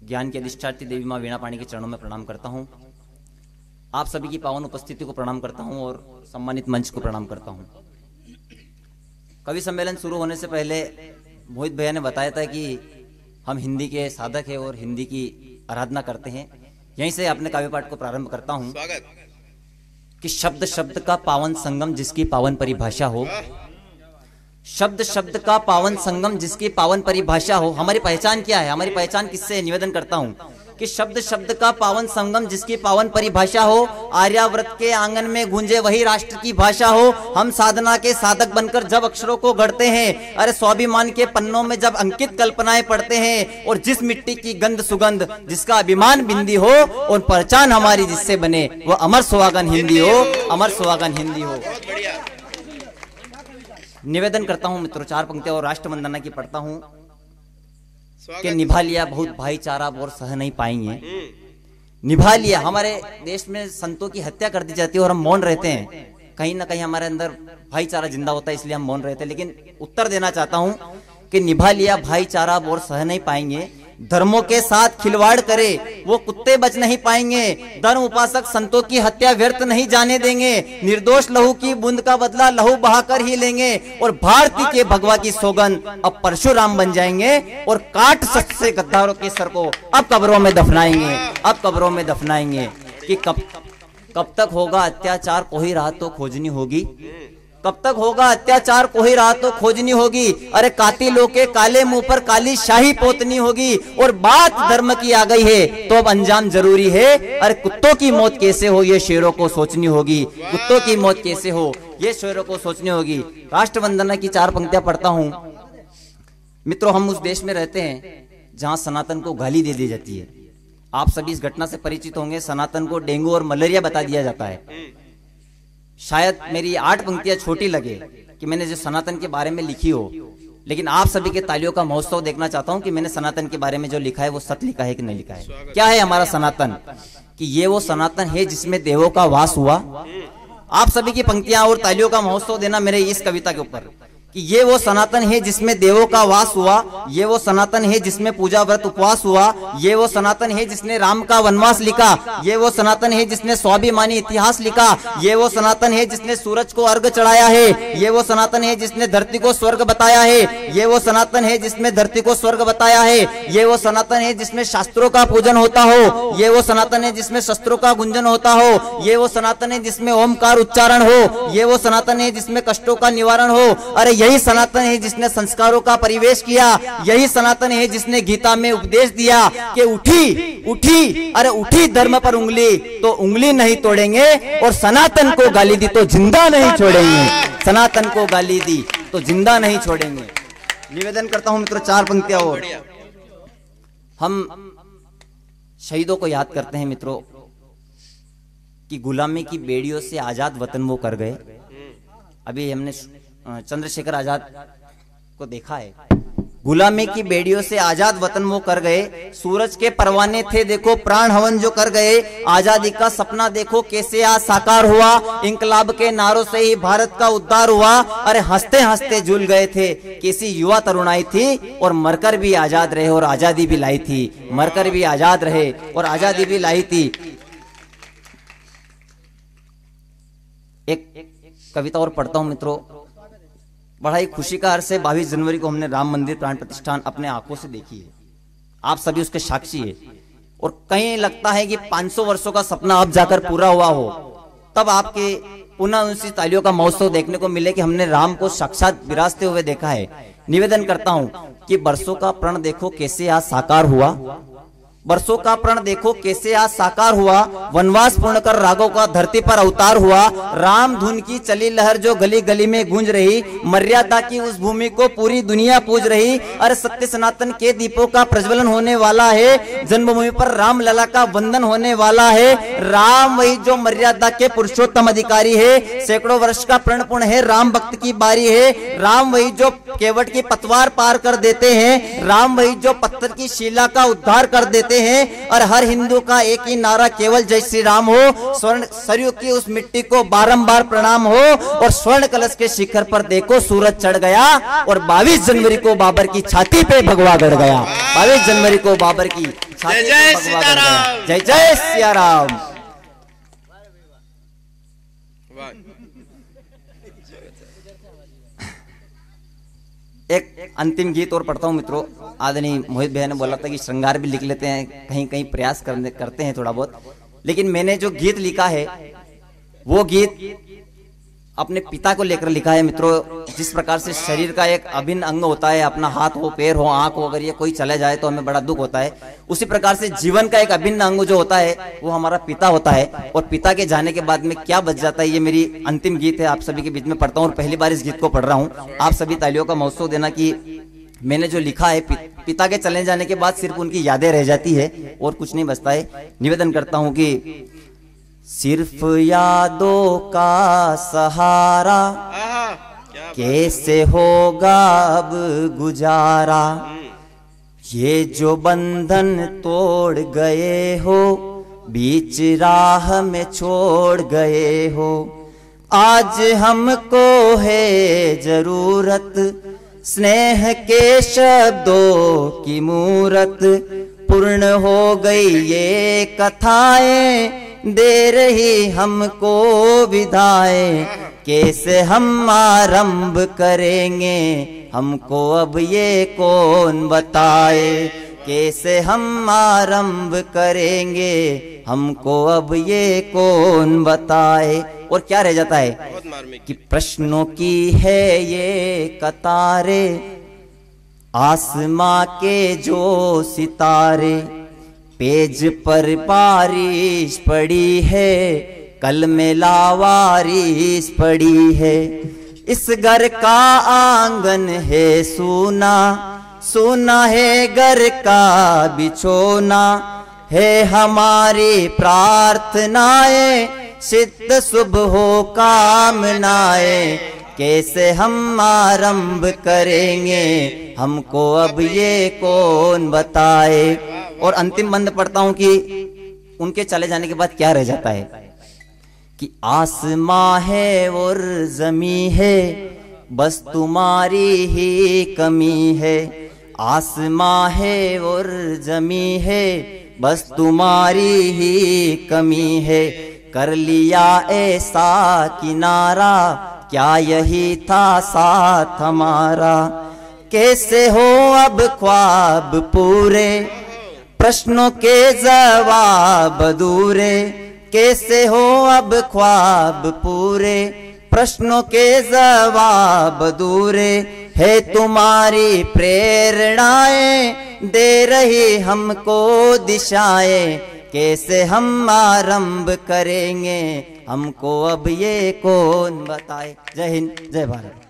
ज्ञान की अधिष्ठात्री देवी माँ वीणा पाणी के चरणों में प्रणाम करता हूँ। आप सभी की पावन उपस्थिति को प्रणाम करता हूँ और सम्मानित मंच को प्रणाम करता हूँ। कवि सम्मेलन शुरू होने से पहले मोहित भैया ने बताया था कि हम हिंदी के साधक हैं और हिंदी की आराधना करते हैं। यहीं से अपने काव्य पाठ को प्रारंभ करता हूँ कि शब्द शब्द का पावन संगम जिसकी पावन परिभाषा हो, शब्द शब्द का पावन संगम जिसकी पावन परिभाषा हो। हमारी पहचान क्या है? हमारी पहचान किससे? निवेदन करता हूं कि शब्द शब्द का पावन संगम जिसकी पावन परिभाषा हो, आर्यावर्त के आंगन में गूंजे वही राष्ट्र की भाषा हो। हम साधना के साधक बनकर जब अक्षरों को गढ़ते हैं, अरे स्वाभिमान के पन्नों में जब अंकित कल्पनाएं पढ़ते हैं, और जिस मिट्टी की गंध सुगंध जिसका अभिमान बिंदी हो और पहचान हमारी जिससे बने, वो अमर सुहागन हिंदी हो, अमर सुहागन हिंदी हो। निवेदन करता हूं मित्रों, 4 पंक्तियां और राष्ट्र वंदना की पढ़ता हूं कि निभा लिया बहुत भाईचारा और सह नहीं पाएंगे। निभा लिया, हमारे देश में संतों की हत्या कर दी जाती है और हम मौन रहते हैं। कहीं ना कहीं हमारे अंदर भाईचारा जिंदा होता है, इसलिए हम मौन रहते हैं। लेकिन उत्तर देना चाहता हूं कि निभा लिया भाईचारा और सह नहीं पाएंगे। धर्मों के साथ खिलवाड़ करे वो कुत्ते बच नहीं पाएंगे। धर्म उपासक संतों की हत्या व्यर्थ नहीं जाने देंगे। निर्दोष लहू की बूंद का बदला लहू बहाकर ही लेंगे। और भारती के भगवा की सौगंध अब परशुराम बन जाएंगे और काट सच से गद्दारों के सर को अब कब्रों में दफनाएंगे, अब कब्रों में दफनाएंगे। कि कब तक होगा अत्याचार, कोई राह तो खोजनी होगी। कब तक होगा अत्याचार, कोई राह तो खोजनी होगी। अरे कातिलों के काले मुंह पर काली शाही पोतनी होगी। और बात धर्म की आ गई है तो अब अंजाम जरूरी है। अरे कुत्तों की मौत कैसे हो ये शेरों को सोचनी होगी। कुत्तों की मौत कैसे हो ये शेरों को सोचनी होगी। राष्ट्र वंदना की 4 पंक्तियां पढ़ता हूं मित्रों। हम उस देश में रहते हैं जहां सनातन को गाली दे दी जाती है। आप सभी इस घटना से परिचित होंगे। सनातन को डेंगू और मलेरिया बता दिया जाता है। शायद मेरी 8 पंक्तियां छोटी लगे कि मैंने जो सनातन के बारे में लिखी हो, लेकिन आप सभी के तालियों का महोत्सव देखना चाहता हूं कि मैंने सनातन के बारे में जो लिखा है वो सत्य लिखा है कि नहीं लिखा है। क्या है हमारा सनातन? कि ये वो सनातन है जिसमें देवों का वास हुआ। आप सभी की पंक्तियां और तालियों का महोत्सव देना मेरे इस कविता के ऊपर कि ये वो सनातन है जिसमें देवों का वास हुआ। ये वो सनातन है जिसमें पूजा व्रत उपवास हुआ। ये वो सनातन है जिसने राम का वनवास लिखा। ये वो सनातन है जिसने स्वाभिमानी इतिहास लिखा। ये वो सनातन है जिसने सूरज को अर्घ चढ़ाया है। ये वो सनातन है जिसने धरती को स्वर्ग बताया है। ये वो सनातन है जिसमें धरती को स्वर्ग बताया है। ये वो सनातन है जिसमें शास्त्रों का पूजन होता हो। ये वो सनातन है जिसमें शस्त्रों का गुंजन होता हो। ये वो सनातन है जिसमें ओमकार उच्चारण हो। ये वो सनातन है जिसमें कष्टों का निवारण हो। अरे यही सनातन है जिसने संस्कारों का परिवेश किया। यही सनातन है जिसने गीता में उपदेश दिया कि उठी उठी, अरे उठी धर्म पर उंगली तो उंगली नहीं तोड़ेंगे। और सनातन को गाली दी तो जिंदा नहीं छोड़ेंगे। सनातन को गाली दी तो जिंदा नहीं छोड़ेंगे। निवेदन करता हूं मित्रों 4 पंक्तियां और। हम शहीदों को याद करते हैं मित्रों कि गुलामी की बेड़ियों से आजाद वतन वो कर गए। अभी हमने चंद्रशेखर आजाद को देखा है। गुलामी की बेड़ियों से आजाद वतन वो कर गए। सूरज के परवाने थे देखो प्राण हवन जो कर गए। आजादी का सपना देखो कैसे आज साकार हुआ। इंकलाब के नारों से ही भारत का उद्धार हुआ। अरे हंसते हंसते झूल गए थे कैसी युवा तरुणाई थी। और मरकर भी आजाद रहे और आजादी भी लाई थी। मरकर भी आजाद रहे और आजादी भी लाई थी। एक कविता और पढ़ता हूं मित्रों। बड़ा ही खुशी का अर्थ है 22 जनवरी को हमने राम मंदिर प्राण प्रतिष्ठान अपने आंखों से देखी है। आप सभी उसके साक्षी है। और कहीं लगता है कि 500 वर्षों का सपना अब जाकर पूरा हुआ हो, तब आपके पुनः उसी तालियों का महोत्सव देखने को मिले कि हमने राम को साक्षात विराजते हुए देखा है। निवेदन करता हूं कि बरसों का प्रण देखो कैसे आज साकार हुआ। बरसों का प्रण देखो कैसे आज साकार हुआ। वनवास पूर्ण कर राघव का धरती पर अवतार हुआ। राम धुन की चली लहर जो गली गली में गूंज रही। मर्यादा की उस भूमि को पूरी दुनिया पूज रही। अरे सत्य सनातन के दीपों का प्रज्वलन होने वाला है। जन्मभूमि पर राम लला का वंदन होने वाला है। राम वही जो मर्यादा के पुरुषोत्तम अधिकारी है। सैकड़ों वर्ष का प्रण पूर्ण है, राम भक्त की बारी है। राम वही जो केवट की पतवार पार कर देते हैं। राम वही जो पत्थर की शिला का उद्धार कर देते हैं। और हर हिंदू का एक ही नारा केवल जय श्री राम हो। स्वर्ण सरयू की उस मिट्टी को बारंबार प्रणाम हो। और स्वर्ण कलश के शिखर पर देखो सूरज चढ़ गया। और 22 जनवरी को बाबर की छाती पे भगवा गड़ गया। 22 जनवरी को बाबर की छाती जय जय को भगवा कर सीताराम। गया। जय जय सिया राम। एक अंतिम गीत और पढ़ता हूँ मित्रों। आदरणीय मोहित भैया ने बोला था कि श्रृंगार भी लिख लेते हैं, कहीं कहीं प्रयास करते हैं थोड़ा बहुत, लेकिन मैंने जो गीत लिखा है वो गीत अपने पिता को लेकर लिखा है मित्रों। जिस प्रकार से शरीर का एक अभिन्न अंग होता है, अपना हाथ हो, पैर हो, आंख हो, अगर ये कोई चले जाए तो हमें बड़ा दुख होता है, उसी प्रकार से जीवन का एक अभिन्न अंग जो होता है वो हमारा पिता होता है। और पिता के जाने के बाद में क्या बच जाता है, ये मेरी अंतिम गीत है, आप सभी के बीच में पढ़ता हूँ और पहली बार इस गीत को पढ़ रहा हूँ। आप सभी तालियों का महोत्सव देना कि मैंने जो लिखा है पिता के चले जाने के बाद सिर्फ उनकी यादें रह जाती है और कुछ नहीं बचता है। निवेदन करता हूँ कि सिर्फ यादों का सहारा कैसे होगा अब गुजारा, ये जो बंधन तोड़ गए हो बीच राह में छोड़ गए हो, आज हमको है जरूरत स्नेह के शब्दों की मूरत, पूर्ण हो गई ये कथाएं दे रही हमको विदाएं, कैसे हम आरंभ करेंगे हमको अब ये कौन बताए, कैसे हम आरंभ करेंगे हमको अब ये कौन बताए। और क्या रह जाता है कि प्रश्नों की है ये कतारे, आसमां के जो सितारे, पेज पर बारिश पड़ी है कल में लावारिश पड़ी है, इस घर का आंगन है सूना, सूना है घर का बिछोना, है हमारी प्रार्थनाएं सिद्ध शुभ हो कामनाएं, कैसे हम आरंभ करेंगे हमको अब ये कौन बताए। और अंतिम बंद पढ़ता हूं कि उनके चले जाने के बाद क्या रह जाता है कि आसमां है और जमी है बस तुम्हारी ही कमी है, आसमां है और जमी है बस तुम्हारी ही कमी है, कर लिया ऐसा किनारा क्या यही था साथ हमारा, कैसे हो अब ख्वाब पूरे प्रश्नों के जवाब अधूरे, कैसे हो अब ख्वाब पूरे प्रश्नों के जवाब अधूरे, है तुम्हारी प्रेरणाएं दे रही हमको दिशाएं, कैसे हम आरंभ करेंगे हमको अब ये कौन बताए। जय हिंद, जय भारत।